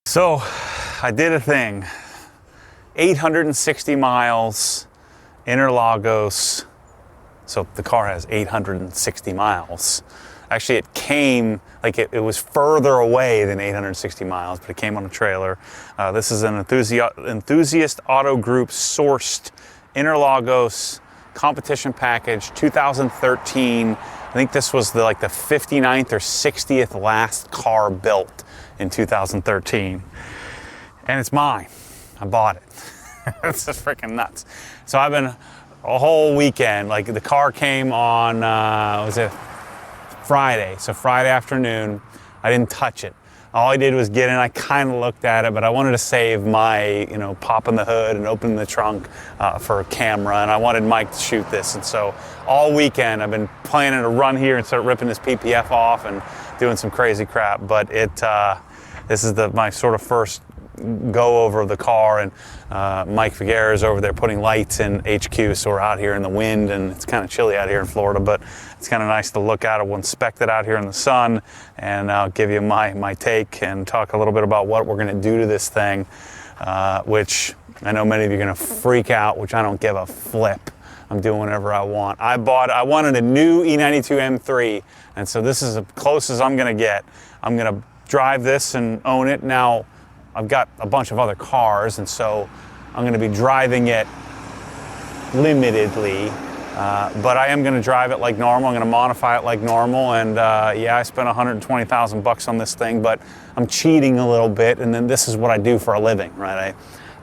So I did a thing, 860 miles, Interlagos. So the car has 860 miles. Actually, it came, like it was further away than 860 miles, but it came on a trailer. This is an Enthusiast Auto Group sourced Interlagos competition package, 2013. I think this was the 59th or 60th last car built in 2013. And it's mine. I bought it. It's just freaking nuts. So I've been a whole weekend, like the car came on, was it Friday? So Friday afternoon, I didn't touch it. All I did was get in, I kind of looked at it, but I wanted to save my, popping the hood and opening the trunk for a camera, and I wanted Mike to shoot this. And so all weekend I've been planning to run here and start ripping this PPF off and doing some crazy crap, but this is my sort of first go over of the car, and Mike Figueroa is over there putting lights in HQ, so we're out here in the wind, and it's kind of chilly out here in Florida, but it's kind of nice to look at it. We'll inspect it out here in the sun, and I'll give you my take and talk a little bit about what we're going to do to this thing, which I know many of you are going to freak out, which I don't give a flip. I'm doing whatever I want. I wanted a new E92 M3, and so this is as close as I'm going to get. I'm going to drive this and own it. Now, I've got a bunch of other cars, and so I'm going to be driving it limitedly, but I am going to drive it like normal. I'm going to modify it like normal, and yeah, I spent 120,000 bucks on this thing, but I'm cheating a little bit, and then this is what I do for a living, right? I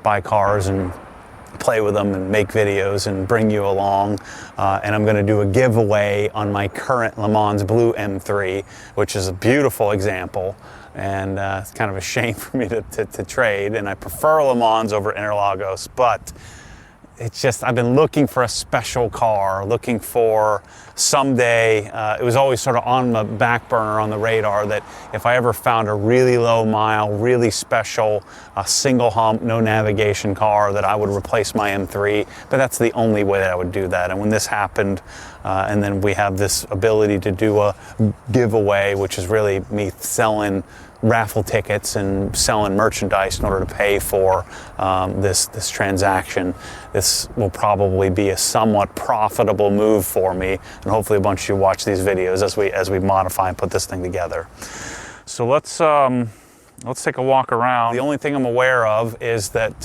buy cars and play with them and make videos and bring you along, and I'm going to do a giveaway on my current LeMans Blue M3, which is a beautiful example. And it's kind of a shame for me to trade, and I prefer LeMans over Interlagos, but it's just, I've been looking for a special car, looking for someday, it was always sort of on the back burner, on the radar, that if I ever found a really low mile, really special, single hump, no navigation car, that I would replace my M3, but that's the only way that I would do that. And when this happened, and then we have this ability to do a giveaway, which is really me selling raffle tickets and selling merchandise in order to pay for this transaction. This will probably be a somewhat profitable move for me, and hopefully a bunch of you watch these videos as we modify and put this thing together. So let's take a walk around. The only thing I'm aware of is that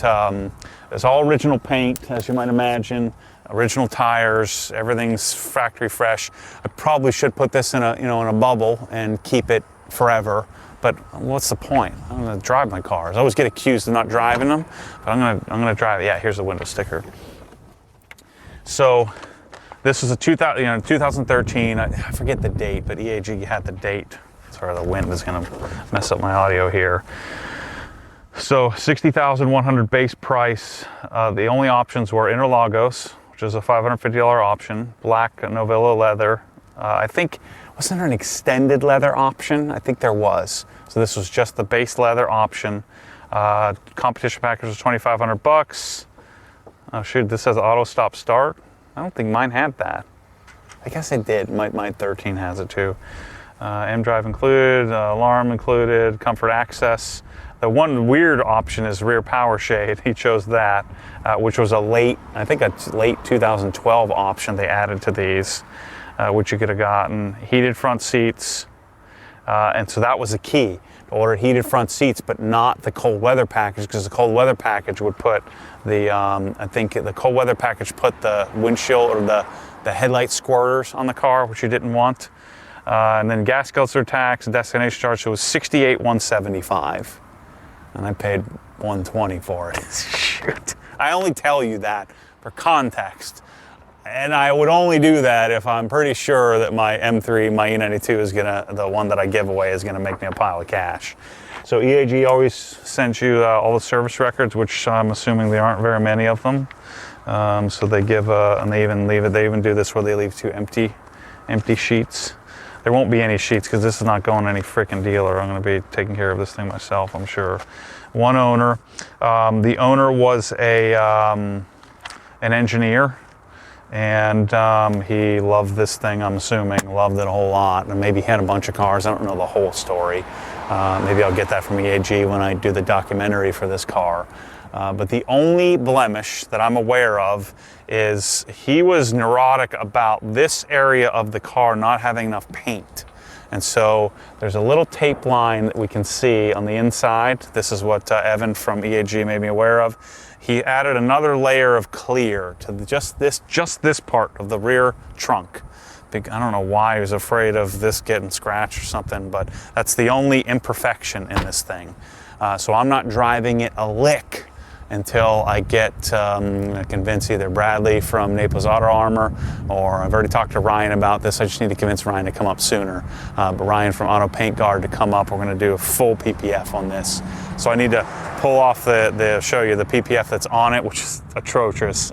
it's all original paint, as you might imagine. Original tires, everything's factory fresh. I probably should put this in a bubble and keep it forever. But what's the point? I'm going to drive my cars. I always get accused of not driving them, but I'm going to drive it. Yeah, here's the window sticker. So this is a 2013. I forget the date, but EAG had the date. Sorry, the wind is going to mess up my audio here. So 60,100 base price. The only options were Interlagos, which is a $550 option, black Novilla leather. I think, wasn't there an extended leather option? I think there was. So this was just the base leather option. Competition package was 2,500 bucks. Oh shoot, this says auto stop start. I don't think mine had that. I guess it did. My 13 has it too. M-Drive included, alarm included, comfort access. The one weird option is rear power shade. He chose that, which was a late 2012 option they added to these, which you could have gotten. Heated front seats, and so that was the key. To order heated front seats, but not the cold weather package, because the cold weather package would put the, I think the cold weather package put the windshield or the headlight squirters on the car, which you didn't want. And then gas guzzler tax and destination charge, so it was $68,175. And I paid $120 for it. Shoot. I only tell you that for context. And I would only do that if I'm pretty sure that my M3, my E92 is the one that I give away is gonna make me a pile of cash. So EAG always sends you all the service records, which I'm assuming there aren't very many of them. So they give, and they even do this where they leave 2 empty sheets. There won't be any sheets because this is not going to any freaking dealer. I'm going to be taking care of this thing myself, I'm sure. One owner. The owner was an engineer, and he loved this thing, I'm assuming. Loved it a whole lot, and maybe he had a bunch of cars. I don't know the whole story. Maybe I'll get that from EAG when I do the documentary for this car. But the only blemish that I'm aware of is he was neurotic about this area of the car not having enough paint. And so there's a little tape line that we can see on the inside. This is what Evan from EAG made me aware of. He added another layer of clear to just this part of the rear trunk. I don't know why he was afraid of this getting scratched or something, but that's the only imperfection in this thing. So I'm not driving it a lick until I get convince either Bradley from Naples Auto Armor, or I've already talked to Ryan about this. I just need to convince Ryan to come up sooner. But Ryan from Auto Paint Guard to come up. We're going to do a full PPF on this. So I need to pull off show you the PPF that's on it, which is atrocious.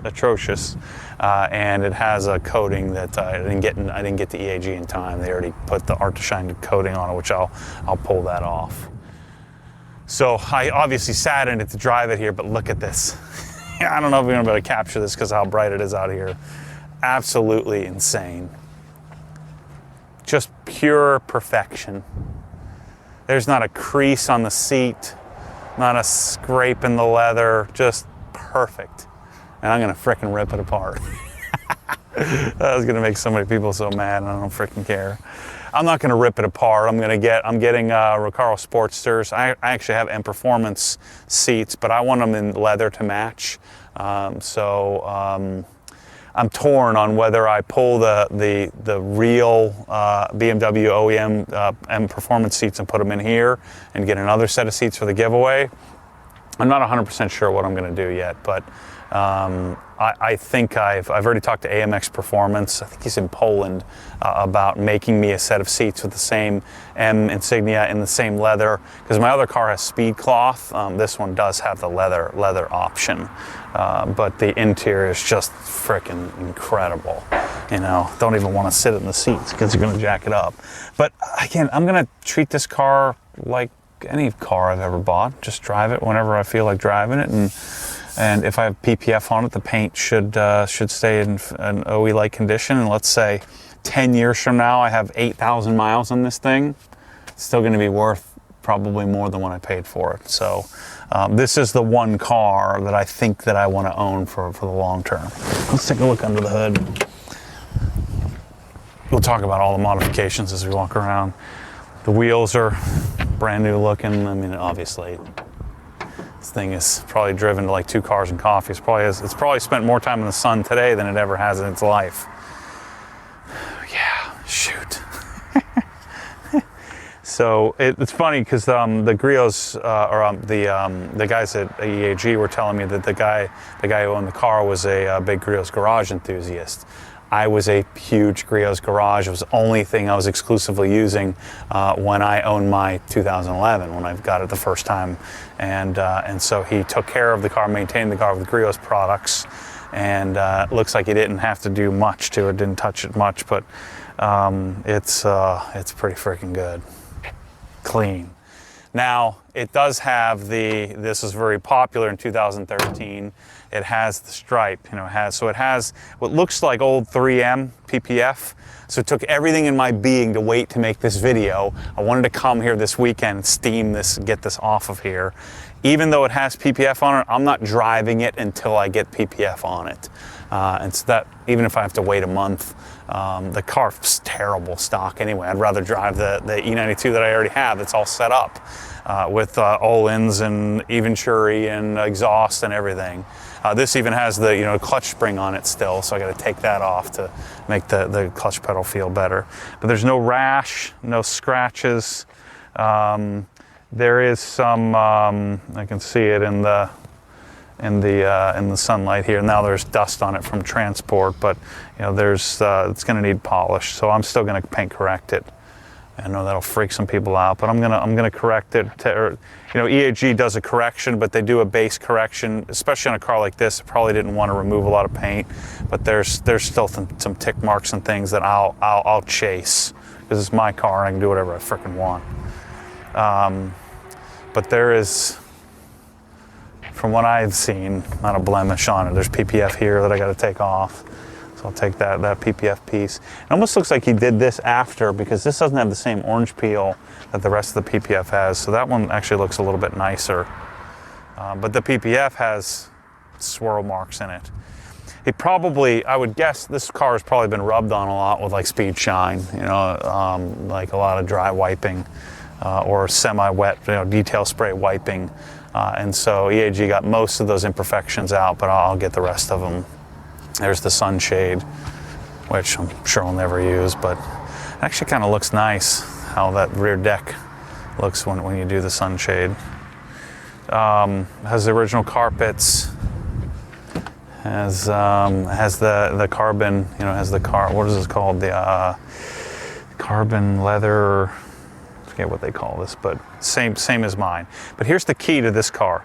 And it has a coating that I didn't get to EAG in time. They already put the Art to Shine coating on it, which I'll pull that off. So I obviously sat in it to drive it here, but look at this. I don't know if we're gonna be able to capture this because how bright it is out here. Absolutely insane. Just pure perfection. There's not a crease on the seat, not a scrape in the leather, just perfect. And I'm gonna frickin' rip it apart. That was gonna make so many people so mad, and I don't frickin' care. I'm not going to rip it apart. I'm getting Recaro Sportsters. I actually have M Performance seats, but I want them in leather to match. I'm torn on whether I pull the real BMW OEM M Performance seats and put them in here and get another set of seats for the giveaway. I'm not 100% sure what I'm going to do yet, but I think I've already talked to AMX Performance. I think he's in Poland about making me a set of seats with the same M insignia in the same leather, because my other car has speed cloth. This one does have the leather option, but the interior is just freaking incredible. You know, don't even want to sit in the seats because you're going to jack it up. But again, I'm going to treat this car like any car I've ever bought. Just drive it whenever I feel like driving it, and if I have PPF on it, the paint should stay in an OE-like condition. And let's say 10 years from now, I have 8,000 miles on this thing. It's still going to be worth probably more than what I paid for it. So this is the one car that I think that I want to own for the long term. Let's take a look under the hood. We'll talk about all the modifications as we walk around. The wheels are brand new looking. I mean, obviously, this thing is probably driven to like 2 cars and coffee. It's probably spent more time in the sun today than it ever has in its life. Yeah, shoot. So it's funny because the Griot's the guys at EAG were telling me that the guy who owned the car was a big Griot's Garage enthusiast. I was a huge Griot's Garage. It was the only thing I was exclusively using when I owned my 2011, when I got it the first time. And so he took care of the car, maintained the car with Griot's products, and it looks like he didn't have to do much to it, didn't touch it much, but it's pretty freaking good. Clean. Now, it does have this is very popular in 2013. It has the stripe, it has what looks like old 3M PPF. So it took everything in my being to wait to make this video. I wanted to come here this weekend and steam this, get this off of here. Even though it has PPF on it, I'm not driving it until I get PPF on it. And so that, even if I have to wait a month, the car's terrible stock anyway. I'd rather drive the E92 that I already have. It's all set up with Öhlins and Venturi and exhaust and everything. This even has the clutch spring on it still, so I got to take that off to make the clutch pedal feel better. But there's no rash, no scratches. There is some. I can see it in the sunlight here. Now there's dust on it from transport, but it's going to need polish. So I'm still going to paint correct it. I know that'll freak some people out, but I'm gonna correct it. EAG does a correction, but they do a base correction, especially on a car like this. Probably didn't want to remove a lot of paint, but there's still some tick marks and things that I'll chase because it's my car. I can do whatever I frickin' want. But there is, from what I've seen, not a blemish on it. There's PPF here that I got to take off. So I'll take that PPF piece. It almost looks like he did this after, because this doesn't have the same orange peel that the rest of the PPF has. So that one actually looks a little bit nicer. But the PPF has swirl marks in it. It probably, I would guess this car has probably been rubbed on a lot with like speed shine, you know, like a lot of dry wiping or semi-wet, you know, detail spray wiping. And so EAG got most of those imperfections out, but I'll get the rest of them. There's the sunshade, which I'm sure I'll never use, but it actually kind of looks nice how that rear deck looks when you do the sunshade. Has the original carpets, has the carbon, you know, has the what is this called? The carbon leather, I forget what they call this, but same as mine. But here's the key to this car.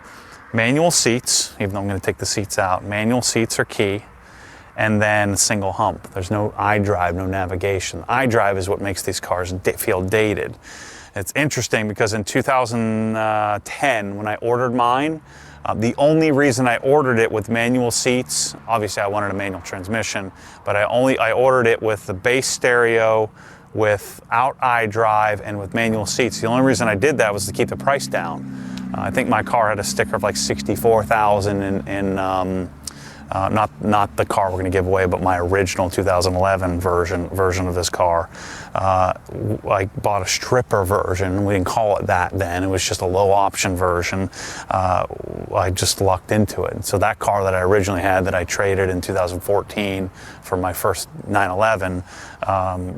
Manual seats, even though I'm going to take the seats out, manual seats are key. And then single hump. There's no iDrive, no navigation. iDrive is what makes these cars feel dated. It's interesting because in 2010, when I ordered mine, the only reason I ordered it with manual seats, obviously I wanted a manual transmission, but I ordered it with the base stereo, without iDrive, and with manual seats. The only reason I did that was to keep the price down. I think my car had a sticker of like $64,000 in not the car we're going to give away, but my original 2011 version of this car. I bought a stripper version. We didn't call it that then. It was just a low option version. I just lucked into it. So that car that I originally had that I traded in 2014 for my first 911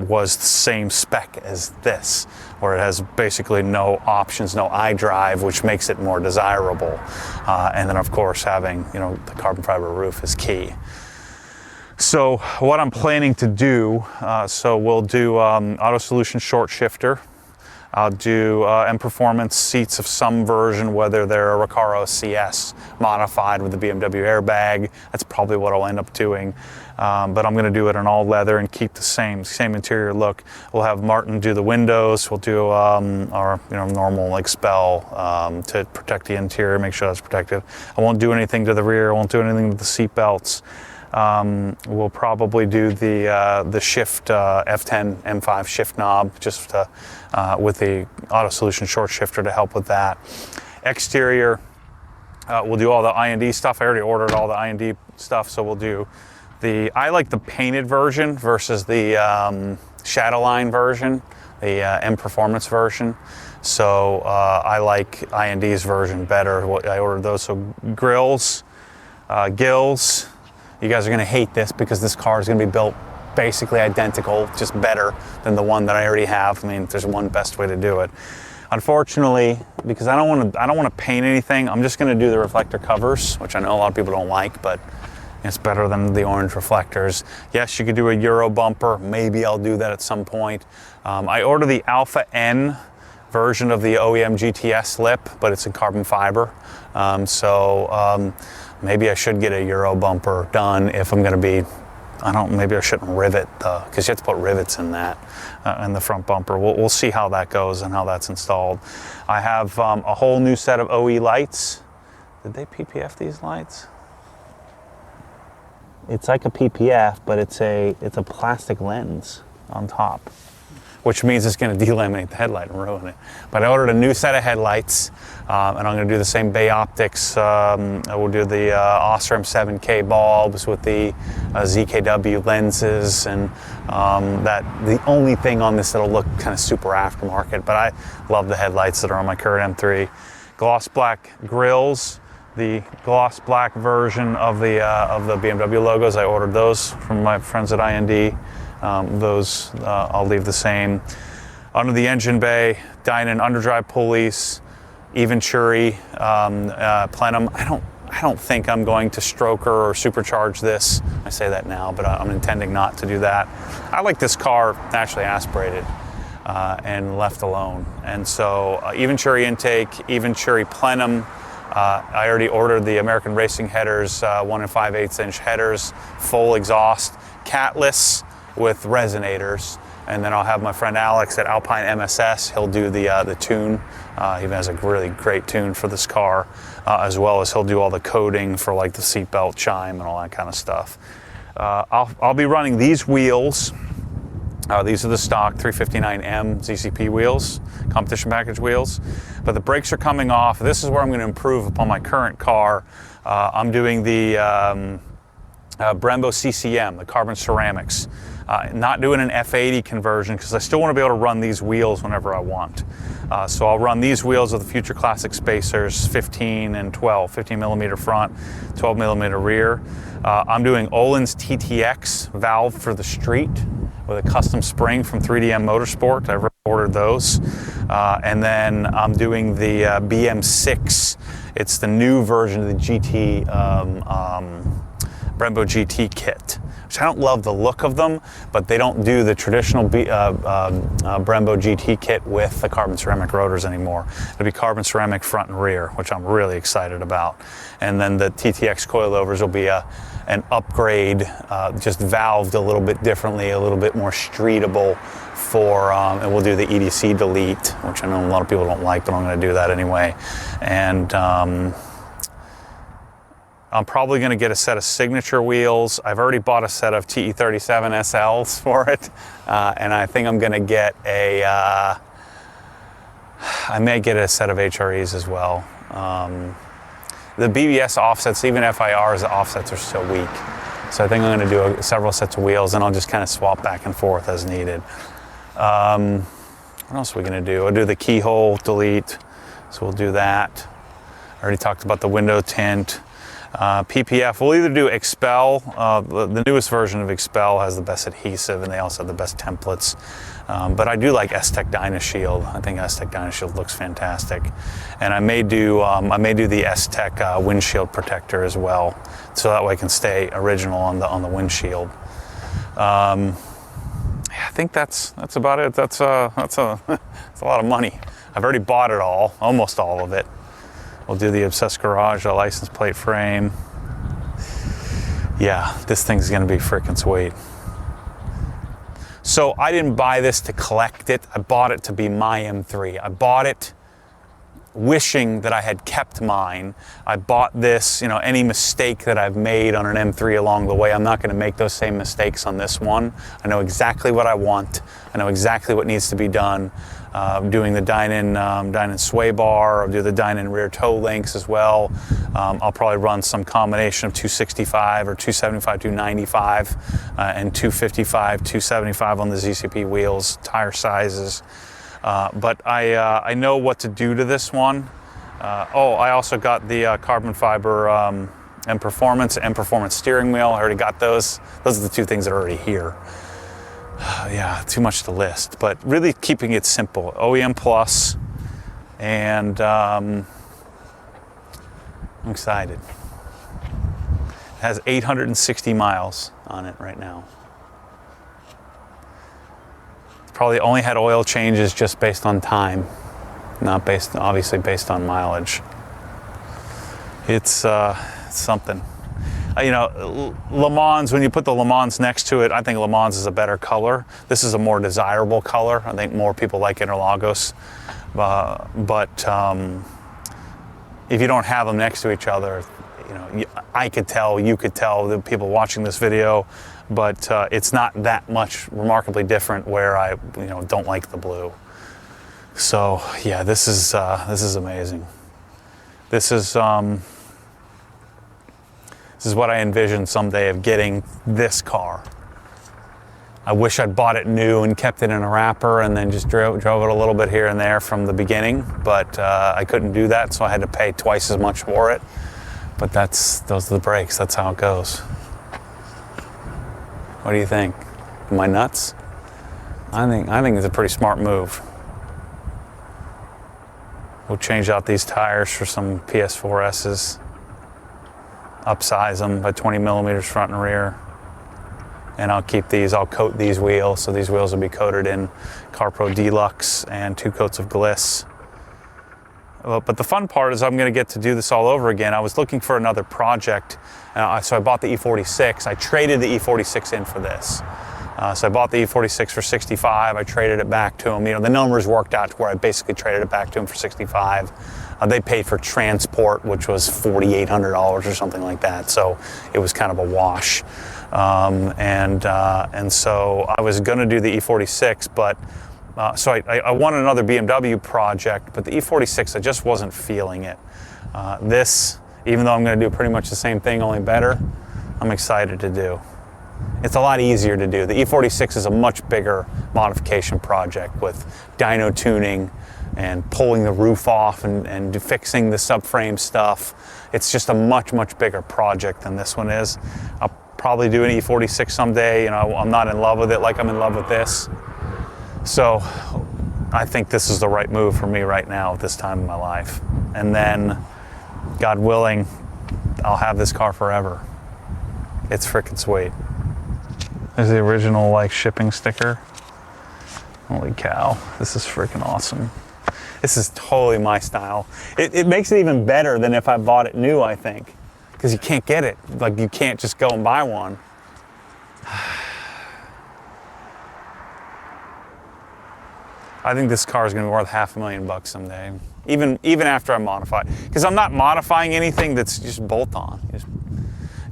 was the same spec as this, where it has basically no options, no iDrive, which makes it more desirable. And then of course having, you know, the carbon fiber roof is key. So what I'm planning to do, so we'll do Auto Solution short shifter. I'll do M Performance seats of some version, whether they're a Recaro CS modified with the BMW airbag. That's probably what I'll end up doing. But I'm going to do it in all leather and keep the same interior look. We'll have Martin do the windows. We'll do our normal like spell to protect the interior, make sure that's protected. I won't do anything to the rear. I won't do anything with the seat belts. We'll probably do the shift F10 M5 shift knob just with the Auto Solution short shifter to help with that. Exterior, we'll do all the I&D stuff. I already ordered all the I&D stuff, so we'll do I like the painted version versus the Shadowline version, the M Performance version. So I like I&D's version better. I ordered those. So grills, gills. You guys are going to hate this because this car is going to be built basically identical, just better than the one that I already have. I mean, there's one best way to do it. Unfortunately, because I don't want to paint anything, I'm just going to do the reflector covers, which I know a lot of people don't like, but it's better than the orange reflectors. Yes, you could do a Euro bumper. Maybe I'll do that at some point. I ordered the Alpha N version of the OEM GTS lip, but it's in carbon fiber. Maybe I should get a Euro bumper done if I'm going to be, maybe I shouldn't rivet because you have to put rivets in that, in the front bumper. We'll see how that goes and how that's installed. I have a whole new set of OE lights. Did they PPF these lights? It's like a PPF, but it's a plastic lens on top, which means it's going to delaminate the headlight and ruin it. But I ordered a new set of headlights, and I'm going to do the same Bay Optics. I will do the Osram 7K bulbs with the ZKW lenses, and the only thing on this that'll look kind of super aftermarket. But I love the headlights that are on my current M3. Gloss black grills. The gloss black version of the BMW logos. I ordered those from my friends at I&D. Those I'll leave the same. Under the engine bay, Dynon underdrive pulleys, Venturi, plenum. I don't think I'm going to stroker or supercharge this. I say that now, but I'm intending not to do that. I like this car naturally aspirated and left alone. And so Venturi intake, Venturi plenum. I already ordered the American Racing headers, 1 5/8 inch headers, full exhaust, catless with resonators. And then I'll have my friend Alex at Alpine MSS. He'll do the tune. He has a really great tune for this car, as well as he'll do all the coding for like the seatbelt chime and all that kind of stuff. I'll be running these wheels. These are the stock 359 M ZCP wheels, competition package wheels. But the brakes are coming off. This is where I'm going to improve upon my current car. I'm doing the Brembo CCM, the carbon ceramics. Not doing an F80 conversion because I still want to be able to run these wheels whenever I want. So I'll run these wheels with the Future Classic spacers, 15 and 12, 15 millimeter front, 12 millimeter rear. I'm doing Öhlins TTX valve for the street with a custom spring from 3DM Motorsport. I've ordered those. And then I'm doing the BM6. It's the new version of the GT Brembo GT kit, which I don't love the look of them, but they don't do the traditional Brembo GT kit with the carbon ceramic rotors anymore. It'll be carbon ceramic front and rear, which I'm really excited about. And then the TTX coilovers will be an upgrade, just valved a little bit differently, a little bit more streetable for, and we'll do the EDC delete, which I know a lot of people don't like, but I'm going to do that anyway. And I'm probably going to get a set of signature wheels. I've already bought a set of TE37 SLs for it, and I think I'm going to get I may get a set of HREs as well. The BBS offsets, even FIRs, the offsets are still weak. So I think I'm going to do several sets of wheels, and I'll just kind of swap back and forth as needed. What else are we going to do? I'll do the keyhole delete, so we'll do that. I already talked about the window tint. PPF, we'll either do Expel. The newest version of Expel has the best adhesive, and they also have the best templates. But I do like S-Tech Dynashield. I think S-Tech Dynashield looks fantastic. And I may do the S-Tech windshield protector as well, so that way I can stay original on the windshield. I think that's about it. That's a lot of money. I've already bought it all, almost all of it. We'll do the Obsessed Garage, a license plate frame. Yeah, this thing's gonna be freaking sweet. So I didn't buy this to collect it. I bought it to be my M3. I bought it wishing that I had kept mine. I bought this, you know, any mistake that I've made on an M3 along the way, I'm not gonna make those same mistakes on this one. I know exactly what I want. I know exactly what needs to be done. Doing the dine-in sway bar. I'll do the dine-in rear toe links as well. I'll probably run some combination of 265 or 275, 295, and 255, 275 on the ZCP wheels, tire sizes. But I know what to do to this one. I also got the carbon fiber M Performance steering wheel. I already got those. Those are the two things that are already here. Yeah, too much to list, but really keeping it simple. OEM Plus, and I'm excited. It has 860 miles on it right now. Probably only had oil changes just based on time, not obviously based on mileage. It's something. You know, LeMans, when you put the LeMans next to it, I think LeMans is a better color. This is a more desirable color. I think more people like Interlagos. But if you don't have them next to each other, you know, I could tell, you could tell, the people watching this video, but it's not that much remarkably different where I, you know, don't like the blue. So yeah, this is amazing. This is what I envision someday of getting this car. I wish I'd bought it new and kept it in a wrapper and then just drove it a little bit here and there from the beginning, but I couldn't do that, so I had to pay twice as much for it. But those are the breaks, that's how it goes. What do you think? Am I nuts? I think it's a pretty smart move. We'll change out these tires for some PS4S's. Upsize them by 20 millimeters front and rear. And I'll coat these wheels, so these wheels will be coated in CarPro Deluxe and 2 coats of Gliss. But the fun part is I'm going to get to do this all over again. I was looking for another project, so I bought the E46. I traded the E46 in for this. So I bought the E46 for 65. I traded it back to them. You know, the numbers worked out to where I basically traded it back to them for 65. They paid for transport, which was $4,800 or something like that. So it was kind of a wash. And so I was going to do the E46, but so I won another BMW project, but the E46, I just wasn't feeling it. This, even though I'm going to do pretty much the same thing, only better, I'm excited to do. It's a lot easier to do. The E46 is a much bigger modification project with dyno tuning and pulling the roof off and fixing the subframe stuff. It's just a much, much bigger project than this one is. I'll probably do an E46 someday. You know, I'm not in love with it like I'm in love with this. So I think this is the right move for me right now at this time in my life. And then, God willing, I'll have this car forever. It's freaking sweet. There's the original like shipping sticker. Holy cow, this is freaking awesome. This is totally my style. It makes it even better than if I bought it new, I think. Because you can't get it. Like, you can't just go and buy one. I think this car is going to be worth $500,000 someday. Even after I modify it. Because I'm not modifying anything that's just bolt-on.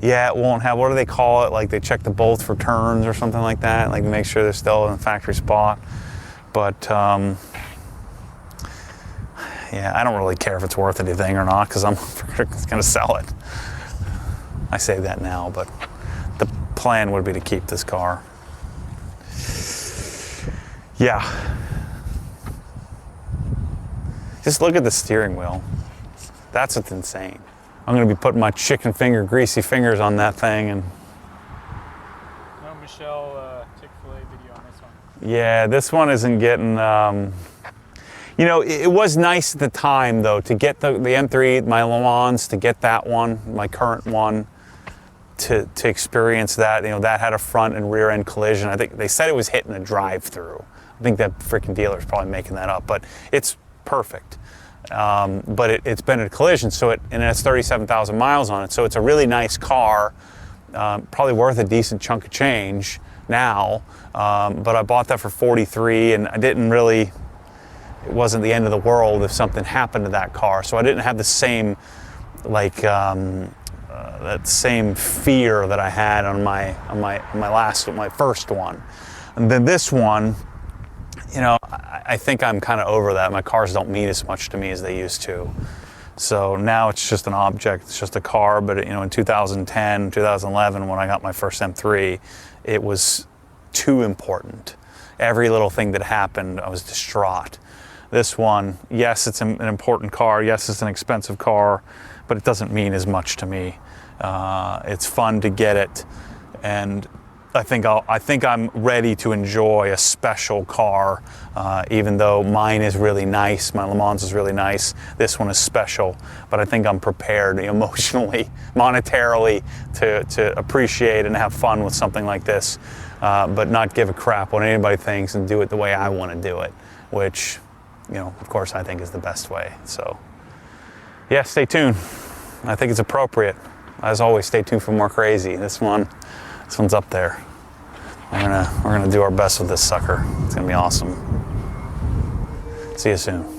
Yeah, it won't have, what do they call it? Like, they check the bolts for turns or something like that. Like, make sure they're still in the factory spot. But, yeah, I don't really care if it's worth anything or not, because I'm going to sell it. I say that now, but the plan would be to keep this car. Yeah. Just look at the steering wheel. That's what's insane. I'm going to be putting my chicken finger, greasy fingers on that thing. And no Michelle Chick-fil-A video on this one. Yeah, this one isn't getting... you know, it was nice at the time, though, to get the M3, my LeMans, to get that one, my current one, to experience that. You know, that had a front and rear end collision. I think they said it was hitting a drive-through. I think that freaking dealer's probably making that up, but it's perfect. But it's been a collision, so and it has 37,000 miles on it, so it's a really nice car, probably worth a decent chunk of change now. But I bought that for 43, and I didn't really. It wasn't the end of the world if something happened to that car, so I didn't have the same like that same fear that I had on my first one. And then this one, you know, I think I'm kind of over that. My cars don't mean as much to me as they used to. So now it's just an object, it's just a car. But, you know, in 2010, 2011, when I got my first M3, it was too important. Every little thing that happened, I was distraught. This one, yes, it's an important car. Yes, it's an expensive car, but it doesn't mean as much to me. It's fun to get it, and I think I'm ready to enjoy a special car, even though mine is really nice. My LeMans is really nice. This one is special, but I think I'm prepared emotionally, monetarily to appreciate and have fun with something like this, but not give a crap what anybody thinks and do it the way I want to do it, which, you know, of course, I think is the best way. So, yeah, stay tuned. I think it's appropriate. As always, stay tuned for more crazy. This one's up there. We're gonna do our best with this sucker. It's gonna be awesome. See you soon.